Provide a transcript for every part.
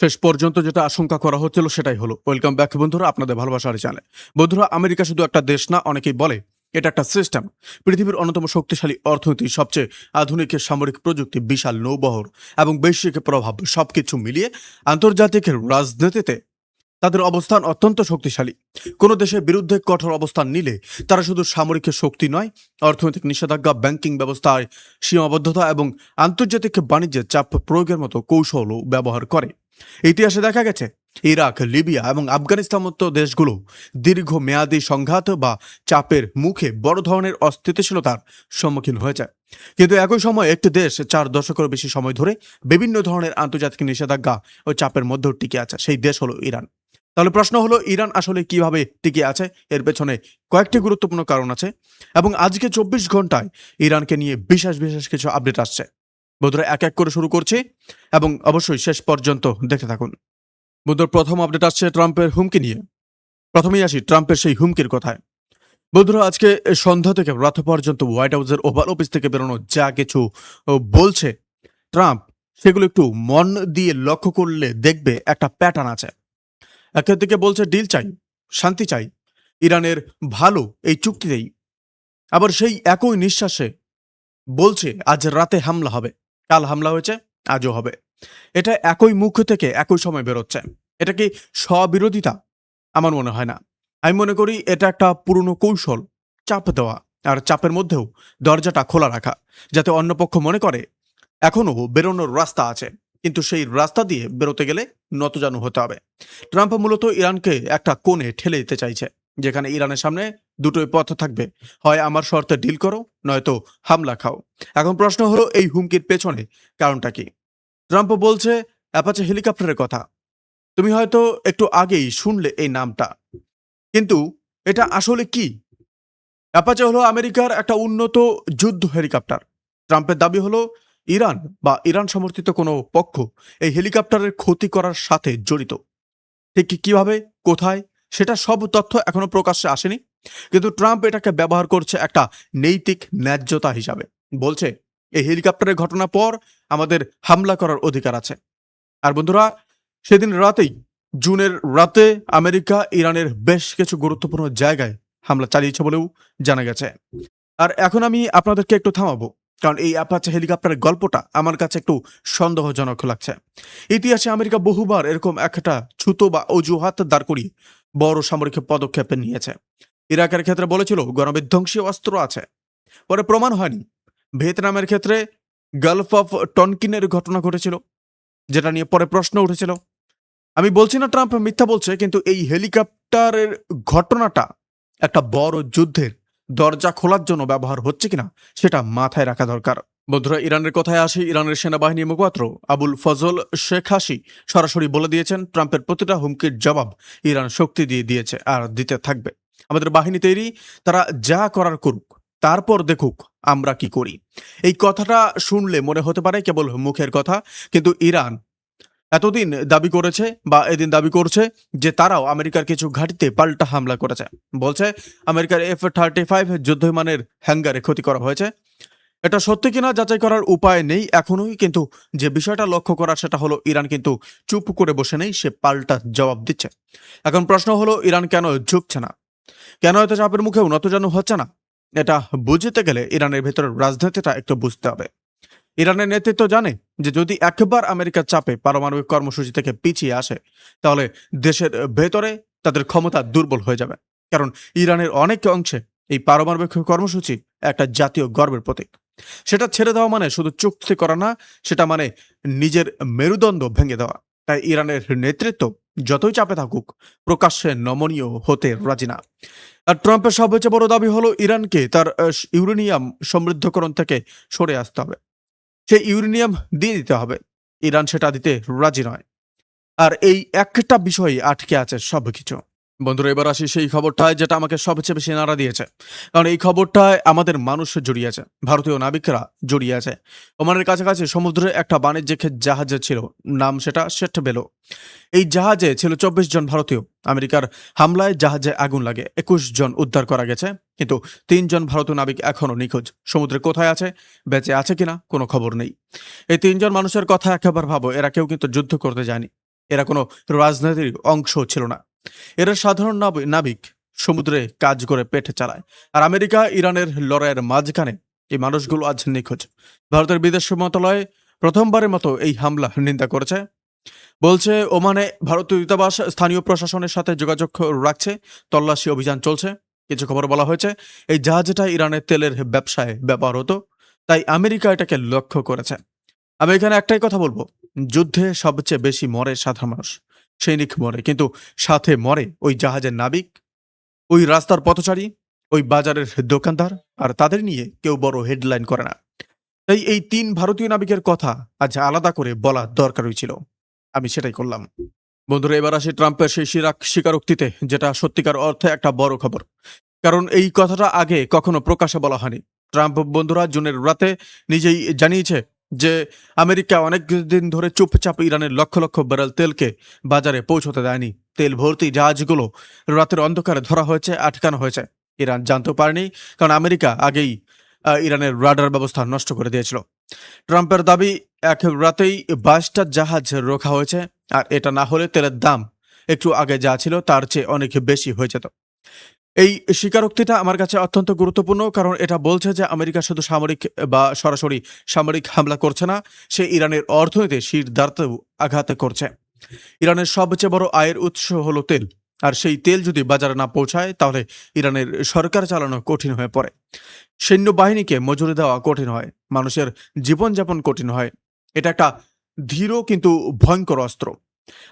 শেষ পর্যন্ত যেটা আশঙ্কা করা হচ্ছিল সেটাই হলো। ওয়েলকাম ব্যাক বন্ধুরা, আপনাদের ভালোবাসার চ্যানেলে। বন্ধুরা, আমেরিকা শুধু একটা দেশ না, অনেকেই বলে এটা একটা সিস্টেম। পৃথিবীর অন্যতম শক্তিশালী অর্থনীতি, সবচেয়ে আধুনিক সামরিক প্রযুক্তি, বিশাল নৌবহর এবং বৈশ্বিক প্রভাব সবকিছু মিলিয়ে আন্তর্জাতিক রাজনীতিতে তাদের অবস্থান অত্যন্ত শক্তিশালী। কোনো দেশের বিরুদ্ধে কঠোর অবস্থান নিলে তারা শুধু সামরিক শক্তি নয়, অর্থনৈতিক নিষেধাজ্ঞা, ব্যাংকিং ব্যবস্থায় সীমাবদ্ধতা এবং আন্তর্জাতিক বাণিজ্যে চাপ প্রয়োগের মতো কৌশলও ব্যবহার করে। ইতিহাসে দেখা গেছে ইরাক, লিবিয়া এবং আফগানিস্তান মতো দেশগুলো দীর্ঘমেয়াদী সংঘাত বা চাপের মুখে বড় ধরনের অস্থিতিশীলতার সম্মুখীন হয়েছে। কিন্তু একই সময় একটি দেশ 4 দশকেরও বেশি সময় ধরে বিভিন্ন ধরনের আন্তর্জাতিক নিষেধাজ্ঞা ও চাপের মধ্যেও টিকে আছে। সেই দেশ হলো ইরান। তাহলে প্রশ্ন হলো, ইরান আসলে কিভাবে টিকে আছে? এর পেছনে কয়েকটি গুরুত্বপূর্ণ কারণ আছে এবং আজকে 24 ঘন্টায় ইরানকে নিয়ে বিশেষ বিশেষ কিছু আপডেট আসছে। বন্ধুরা, এক এক করে শুরু করছি এবং অবশ্যই শেষ পর্যন্ত দেখতে থাকুন। বন্ধুরা, প্রথম আপডেট আসছে ট্রাম্পের হুমকি নিয়ে। প্রথমেই আসি ট্রাম্পের সেই হুমকির কথায়। বন্ধুরা, আজকে সন্ধ্যা থেকে রাত পর্যন্ত হোয়াইট হাউসের ওভাল অফিস থেকে বেরোনো যা কিছু বলছে ট্রাম্প, সেগুলো একটু মন দিয়ে লক্ষ্য করলে দেখবে একটা প্যাটার্ন আছে। একের দিকে বলছে ডিল চাই, শান্তি চাই, ইরানের ভালো এই চুক্তিতেই। আবার সেই একই নিঃশ্বাসে বলছে আজ রাতে হামলা হবে, কাল হামলা হয়েছে, আজও হবে। এটা একই মুখ থেকে একই সময় বেরোচ্ছে। এটা কি স্ববিরোধিতা? আমার মনে হয় না। আমি মনে করি এটা একটা পুরনো কৌশল, চাপ দেওয়া, আর চাপের মধ্যেও দরজাটা খোলা রাখা, যাতে অন্য পক্ষ মনে করে এখনো বেরোনোর রাস্তা আছে, কিন্তু সেই রাস্তা দিয়ে বেরোতে গেলে নতজানু হতে হবে। ট্রাম্প মূলত ইরানকে একটা কোণে ঠেলে দিতে চাইছে, যেখানে ইরানের সামনে দুটোই পথ থাকবে, হয় আমার শর্তে ডিল করো, নয়তো হামলা খাও। এখন প্রশ্ন হলো, এই হুমকির পেছনে কারণটা কি? ট্রাম্প বলছে অ্যাপাচে হেলিকপ্টারের কথা। তুমি হয়তো একটু আগেই শুনলে এই নামটা, কিন্তু এটা আসলে কি? অ্যাপাচে হলো আমেরিকার একটা উন্নত যুদ্ধ হেলিকপ্টার। ট্রাম্পের দাবি হলো ইরান বা ইরান সমর্থিত কোনো পক্ষ এই হেলিকপ্টারের ক্ষতি করার সাথে জড়িত। ঠিক কিভাবে, কোথায়, সেটা সব তথ্য এখনো প্রকাশ্যে আসেনি, কিন্তু ট্রাম্প এটাকে ব্যবহার করছে একটা নৈতিক ন্যায্যতা হিসাবে। বলছে এই হেলিকপ্টারের ঘটনা পর আমাদের হামলা করার অধিকার আছে। আর বন্ধুরা, সেদিন রাতেই, জুনের রাতে আমেরিকা ইরানের বেশ কিছু গুরুত্বপূর্ণ জায়গায় হামলা চালিয়েছে বলেও জানা গেছে। আর এখন আমি আপনাদেরকে একটু থামাবো, কারণ এই অ্যাপাচে হেলিকপ্টারের গল্পটা আমার কাছে একটু সন্দেহজনক লাগছে। ইতিহাসে আমেরিকা বহুবার এরকম একটা ছুতো বা অজুহাত দাঁড় করিয়ে বড় সামরিক পদক্ষেপ নিয়েছে। ইরাকের ক্ষেত্রে বলেছিল গণবিধ্বংসী অস্ত্র আছে, পরে প্রমাণ হয়নি। ভিয়েতনামের ক্ষেত্রে গালফ অফ টনকিনের ঘটনা ঘটেছিল, যেটা নিয়ে পরে প্রশ্ন উঠেছিল। আমি বলছি না ট্রাম্প মিথ্যা বলছে, কিন্তু এই হেলিকপ্টারের ঘটনাটা একটা বড় যুদ্ধের দরজা খোলার জন্য ব্যবহার হচ্ছে কিনা সেটা মাথায় রাখা দরকার। বন্ধুরা, ইরানের কথায় আসি। ইরানের সেনাবাহিনীর মুখপাত্র আবুল ফজল শেখ হাসি সরাসরি বলে দিয়েছেন, ট্রাম্পের প্রতিটা হুমকির জবাব ইরান শক্তি দিয়ে দিয়েছে আর দিতে থাকবে। আমাদের বাহিনী তৈরি, তারা যা করার করুক, তারপর দেখুক আমরা কি করি। এই কথাটা শুনলে মনে হতে পারে কেবল মুখের কথা, কিন্তু ইরান এতদিন দাবি করেছে বা এদিন দাবি করছে যে তারাও আমেরিকার কিছু ঘাঁটিতে পাল্টা হামলা করেছে। বলছে আমেরিকার F-35 যুদ্ধ বিমানের হ্যাঙ্গারে ক্ষতি করা হয়েছে। এটা সত্যি কিনা যাচাই করার উপায় নেই এখনোই, কিন্তু যে বিষয়টা লক্ষ্য করা সেটা হলো ইরান কিন্তু চুপ করে বসে নেই, সে পাল্টা জবাব দিচ্ছে। এখন প্রশ্ন হলো, ইরান কেন ঝুঁকছে না? কেন এত চাপের মুখেও নতজানু হচ্ছে না? এটা বুঝতে গেলে ইরানের ভেতরের রাজনীতিটা একটু বুঝতে হবে। ইরানের নেতৃত্ব জানে যে যদি একবার আমেরিকার চাপে পারমাণবিক কর্মসূচি থেকে পিছিয়ে আসে, তাহলে দেশের ভেতরে তাদের ক্ষমতা দুর্বল হয়ে যাবে। কারণ ইরানের অনেক অংশে এই পারমাণবিক কর্মসূচি একটা জাতীয় গর্বের প্রতীক। সেটা ছেড়ে দেওয়া মানে শুধু চুক্তি করা না, সেটা মানে নিজের মেরুদণ্ড ভেঙে দেওয়া। তাই ইরানের নেতৃত্ব যতই চাপে থাকুক, প্রকাশ্যে নমনীয় হতে রাজি না। আর ট্রাম্পের সবচেয়ে বড় দাবি হলো ইরানকে তার ইউরেনিয়াম সমৃদ্ধকরণ থেকে সরে আসতে হবে। সেই ইউরেনিয়াম দিয়ে দিতে হবে। ইরান সেটা দিতে রাজি নয়। আর এই একটা বিষয়ে আটকে আছে সবকিছু। বন্ধুরা, এবার আসি সেই খবরটায় যেটা আমাকে সবচেয়ে বেশি নাড়া দিয়েছে, কারণ এই খবরটায় আমাদের মানুষ জড়িয়ে আছে, ভারতীয় নাবিকরা জড়িয়ে আছে। ওমানের কাছাকাছি সমুদ্রে একটা বাণিজ্যিক জাহাজে ছিল, নাম সেটা শেঠ বেলো। এই জাহাজে ছিল 24 জন ভারতীয়। আমেরিকার হামলায় জাহাজে আগুন লাগে, 21 জন উদ্ধার করা গেছে, কিন্তু 3 জন ভারতীয় নাবিক এখনো নিখোঁজ। সমুদ্রে কোথায় আছে, বেঁচে আছে কিনা কোনো খবর নেই। এই 3 জন মানুষের কথা একবার ভাবো, এরা কেউ কিন্তু যুদ্ধ করতে যায়নি, এরা কোনো রাজনীতির অংশ ছিল না। এরা সাধারণ নাবিক, সমুদ্রে কাজ করে পেট চালায়। আর আমেরিকা ইরানের লড়াইয়ের মাঝখানে এই মানুষগুলো আজ নিখোঁজ। ভারতের বিদেশ মন্ত্রণালয় প্রথমবারের মতো এই হামলা নিন্দা করেছে। বলছে ওমানে ভারতীয় দূতাবাস স্থানীয় প্রশাসনের সাথে যোগাযোগ রাখছে, তল্লাশি অভিযান চলছে। কিছু খবর বলা হয়েছে এই জাহাজটা ইরানের তেলের ব্যবসায় ব্যবহার হতো, তাই আমেরিকা এটাকে লক্ষ্য করেছে। আমি এখানে একটাই কথা বলবো, যুদ্ধে সবচেয়ে বেশি মরে সাধারণ মানুষ, সৈনিক মরে, কিন্তু সাথে মরে ওই জাহাজের নাবিক, ওই রাস্তার পথচারী, ওই বাজারের দোকানদার, আর তাদের নিয়ে কেউ বড় হেডলাইন করে না। তাই এই ৩ ভারতীয় নাবিকের কথা আজ আলাদা করে বলা দরকারই ছিল। আমি সেটাই করলাম। বন্ধুরা, এবার আসি ট্রাম্পের সেই স্বীকারোক্তিতে, যেটা সত্যিকার অর্থে একটা বড় খবর। কারণ এই কথাটা আগে কখনো প্রকাশ্যে বলা হয়নি। ট্রাম্প বন্ধুরা জুনের রাতে নিজেই জানিয়েছে যে আমেরিকা অনেক দিন ধরে চুপচাপ ইরানের লক্ষ লক্ষ ব্যারেল তেলকে বাজারে পৌঁছতে দেয়নি। তেল ভর্তি জাহাজগুলো রাতের অন্ধকারে ধরা হয়েছে, আটকানো হয়েছে। ইরান জানতেও পারেনি, কারণ আমেরিকা আগেই ইরানের রাডার ব্যবস্থা নষ্ট করে দিয়েছিল। ট্রাম্পের দাবি, এক রাতেই 22টা জাহাজ রোকা হয়েছে, আর এটা না হলে তেলের দাম একটু আগে যা ছিল তার চেয়ে অনেক বেশি হয়ে যেত। এই স্বীকারোক্তিটা আমার কাছে অত্যন্ত গুরুত্বপূর্ণ, কারণ এটা বলছে যে আমেরিকা শুধু সামরিক বা সরাসরি সামরিক হামলা করছে না, সে ইরানের অর্থনীতি শিরদাঁড়াতেও আঘাত করছে। ইরানের সবচেয়ে বড় আয়ের উৎস হলো তেল, আর সেই তেল যদি বাজারে না পৌঁছায় তাহলে ইরানের সরকার চালানো কঠিন হয়ে পড়ে, সৈন্যবাহিনীকে মজুরি দেওয়া কঠিন হয়, মানুষের জীবনযাপন কঠিন হয়। এটা একটা ধীর কিন্তু ভয়ঙ্কর অস্ত্র।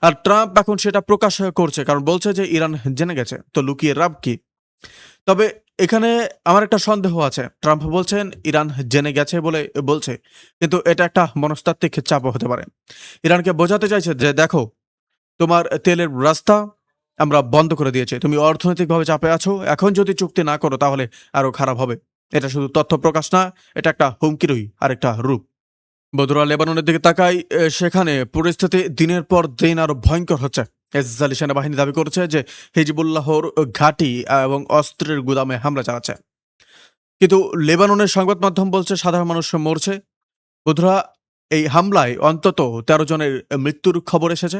আর ট্রাম্প এখন সেটা প্রকাশ করছে, কারণ বলছে যে ইরান জেনে গেছে, তো লুকিয়ে লাভ কি? তবে এখানে আমার একটা সন্দেহ আছে। ট্রাম্প বলছেন ইরান জেনে গেছে বলে বলছে, কিন্তু এটা একটা মনস্তাত্ত্বিক চাপ হতে পারে। ইরানকে বোঝাতে চাইছে যে দেখো, তোমার তেলের রাস্তা আমরা বন্ধ করে দিয়েছি, তুমি অর্থনৈতিকভাবে চাপে আছো, এখন যদি চুক্তি না করো তাহলে আরো খারাপ হবে। এটা শুধু তথ্য প্রকাশ না, এটা একটা হুমকিরই আরেকটা রূপ। বন্ধুরা, লেবাননের দিকে তাকাই, সেখানে পরিস্থিতি দিনের পর দিন আরো ভয়ঙ্কর হচ্ছে। ইসরায়েলি সেনাবাহিনী দাবি করেছে যে হিজবুল্লাহর ঘাঁটি এবং অস্ত্রের গুদামে হামলা চালাচ্ছে, কিন্তু লেবাননের সংবাদ মাধ্যম বলছে সাধারণ মানুষ মরছে। বন্ধুরা, এই হামলায় অন্তত ১৩ জনের মৃত্যুর খবর এসেছে,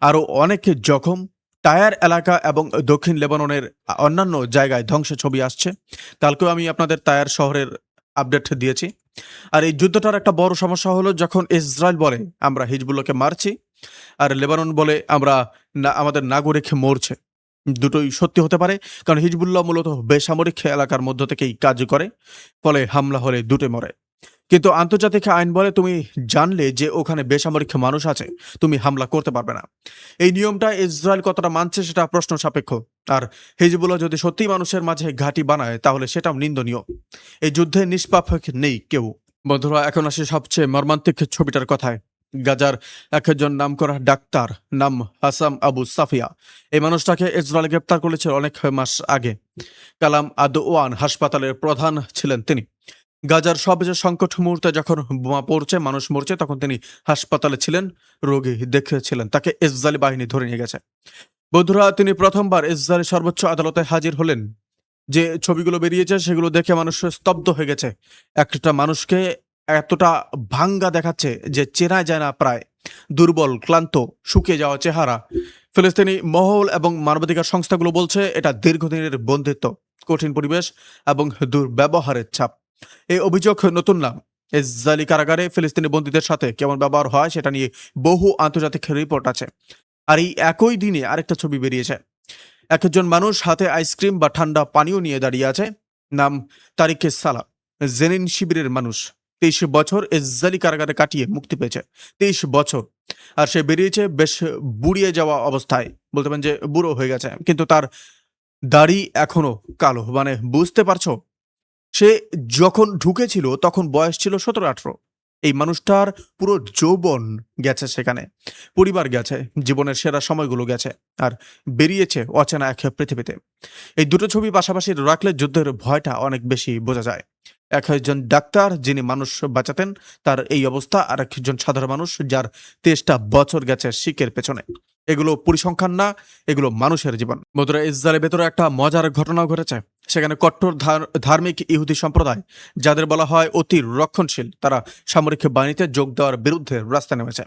আরও অনেকে জখম। টায়ার এলাকা এবং দক্ষিণ লেবাননের অন্যান্য জায়গায় ধ্বংসের ছবি আসছে। কালকেও আমি আপনাদের টায়ার শহরের আপডেট দিয়েছি। আর এই যুদ্ধটার একটা বড় সমস্যা হলো, যখন ইসরায়েল বলে আমরা হিজবুল্লাহকে মারছি, আর লেবানন বলে আমরা আমাদের নাগরিক মরছে। দুটোই সত্যি হতে পারে, কারণ হিজবুল্লাহ মূলত বেসামরিক এলাকার মধ্য থেকেই কাজ করে, ফলে হামলা হলে দুটো মরে। কিন্তু আন্তর্জাতিক আইন বলে তুমি জানলে যে ওখানে বেসামরিক মানুষ আছে, তুমি হামলা করতে পারবে না। এই নিয়মটা ইসরায়েল কতটা মানছে সেটা প্রশ্ন সাপেক্ষ। আর হিজবুল্লাহ যদি সত্যি মানুষের মাঝে ঘাঁটি বানায় তাহলে সেটাও নিন্দনীয়। এই যুদ্ধে নিষ্পাপ নেই কেউ। বন্ধুরা, এখন আসে সবচেয়ে মর্মান্তিক ছবিটার কথায়। গাজার একজন নামকরা ডাক্তার, নাম হাসাম আবু সাফিয়া, এই মানুষটাকে ইসরায়েল গ্রেপ্তার করেছিল অনেক মাস আগে। কালাম আদওয়ান হাসপাতালের প্রধান ছিলেন তিনি। গাজার সবচেয়ে সংকট মুহূর্তে যখন বোমা পড়ছে, মানুষ মরছে, তখন তিনি হাসপাতালে ছিলেন, রোগী দেখেছিলেন। তাকে ইসরায়েলি বাহিনী ধরে নিয়ে গেছে। বন্ধুরা, তিনি প্রথমবার ইসরায়েলি সর্বোচ্চ আদালতে হাজির হলেন। যে ছবিগুলো বেরিয়েছে সেগুলো দেখে মানুষ স্তব্ধ হয়ে গেছে। একটা মানুষকে এতটা ভাঙ্গা দেখাচ্ছে যে চেনা যায় না, প্রায় দুর্বল, ক্লান্ত, শুকিয়ে যাওয়া চেহারা। ফিলিস্তিনি মহল এবং মানবাধিকার সংস্থাগুলো বলছে এটা দীর্ঘদিনের বন্দিত্ব, কঠিন পরিবেশ এবং দুর্ব্যবহারের ছাপ। এই অভিযোগ নতুন না। ইসরায়েলি কারাগারে ফিলিস্তিনি বন্দীদের সাথে কেমন ব্যবহার হয় সেটা নিয়ে বহু আন্তর্জাতিক রিপোর্ট আছে। আর এই একই দিনে আরেকটা ছবি বেরিয়েছে। একজন মানুষ হাতে আইসক্রিম বা ঠান্ডা পানীয় নিয়ে দাঁড়িয়ে আছে, নাম তারিকে সালা, জেনিন শিবিরের মানুষ। 23 বছর ইসরায়েলি কারাগারে কাটিয়ে মুক্তি পেয়েছে, 23 বছর। আর সে বেরিয়েছে বেশ বুড়িয়ে যাওয়া অবস্থায়, বলতে পারেন যে বুড়ো হয়ে গেছে, কিন্তু তার দাড়ি এখনো কালো। মানে বুঝতে পারছো, সে যখন ঢুকেছিল তখন বয়স ছিল 17-18। এই মানুষটার পুরো যৌবন গেছে সেখানে, পরিবার গেছে, জীবনের সেরা সময়গুলো গেছে, আর বেরিয়েছে অচেনা এক পৃথিবীতে। এই দুটো ছবি পাশাপাশি রাখলে যুদ্ধের ভয়টা অনেক বেশি বোঝা যায়। একজন ডাক্তার যিনি মানুষ বাঁচাতেন, তার এই অবস্থা, আর একজন সাধারণ মানুষ যার 23টা বছর গেছে শিকের পেছনে। এগুলো পরিসংখ্যান না, এগুলো মানুষের জীবন। বন্ধুরা, ইসরায়েলের ভেতরে একটা মজার ঘটনাও ঘটেছে। সেখানে কট্টর ধার্মিক ইহুদি সম্প্রদায়, যাদের বলা হয় অতি রক্ষণশীল, তারা সামরিক বাহিনীতে যোগ দেওয়ার বিরুদ্ধে রাস্তা নেমেছে।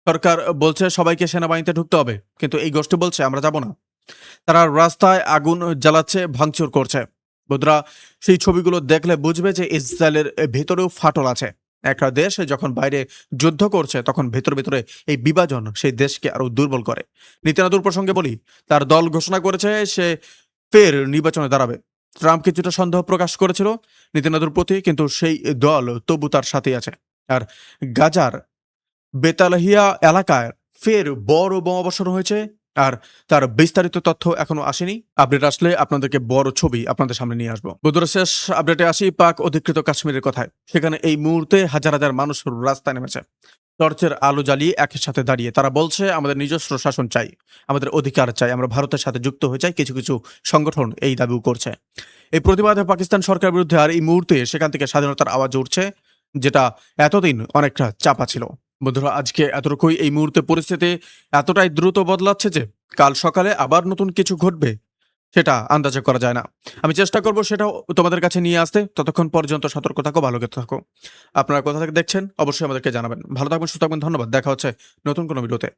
সরকার বলছে সবাইকে সেনাবাহিনীতে ঢুকতে হবে, কিন্তু এই গোষ্ঠী বলছে আমরা যাব না। তারা রাস্তায় আগুন জ্বালাচ্ছে, ভাঙচুর করছে। বন্ধুরা, সেই ছবিগুলো দেখলে বুঝবে যে ইসরায়েলের ভেতরেও ফাটল আছে। একটা দেশ যখন বাইরে যুদ্ধ করছে তখন ভেতরে ভেতরে এই বিভাজন সেই দেশকে আরো দুর্বল করে। নীতিনাদুর প্রসঙ্গে বলি, তার দল ঘোষণা করেছে সে ফের নির্বাচনে দাঁড়াবে। ট্রাম্প কিছুটা সন্দেহ প্রকাশ করেছিল নীতিনাদুর প্রতি, কিন্তু সেই দল তবু তার সাথেই আছে। আর গাজার বেতালহিয়া এলাকায় ফের বড় বোমাবর্ষণ হয়েছে, আর তার বিস্তারিত তথ্য এখনো আসেনি। আপডেট আসলে আপনাদেরকে বড় ছবি আপনাদের সামনে নিয়ে আসবো। বন্ধুরা, শেষ আপডেটে আসি পাক অধিকৃত কাশ্মীরের কথায়। সেখানে এই মুহূর্তে হাজার হাজার মানুষ রাস্তায় নেমেছে, টর্চের আলো জ্বালিয়ে একই সাথে দাঁড়িয়ে। তারা বলছে আমাদের নিজস্ব শাসন চাই, আমাদের অধিকার চাই, আমরা ভারতের সাথে যুক্ত হয়ে চাই। কিছু কিছু সংগঠন এই দাবিও করছে। এই প্রতিবাদে পাকিস্তান সরকারের বিরুদ্ধে আর এই মুহূর্তে সেখান থেকে স্বাধীনতার আওয়াজ উঠছে, যেটা এতদিন অনেকটা চাপা ছিল। বন্ধুরা, আজকে এতটুকুই। এই মুহূর্তে পরিস্থিতি এতটাই দ্রুত বদলাচ্ছে যে কাল সকালে আবার নতুন কিছু ঘটবে, সেটা আন্দাজে করা যায় না। আমি চেষ্টা করব সেটাও তোমাদের কাছে নিয়ে আসতে। ততক্ষণ পর্যন্ত সতর্ক থাকো, ভালো থাকো। আপনারা কোথা থেকে দেখছেন অবশ্যই আমাদেরকে জানাবেন। ভালো থাকবেন, সুস্থ থাকবেন। ধন্যবাদ। দেখা হচ্ছে নতুন কোনো ভিডিওতে।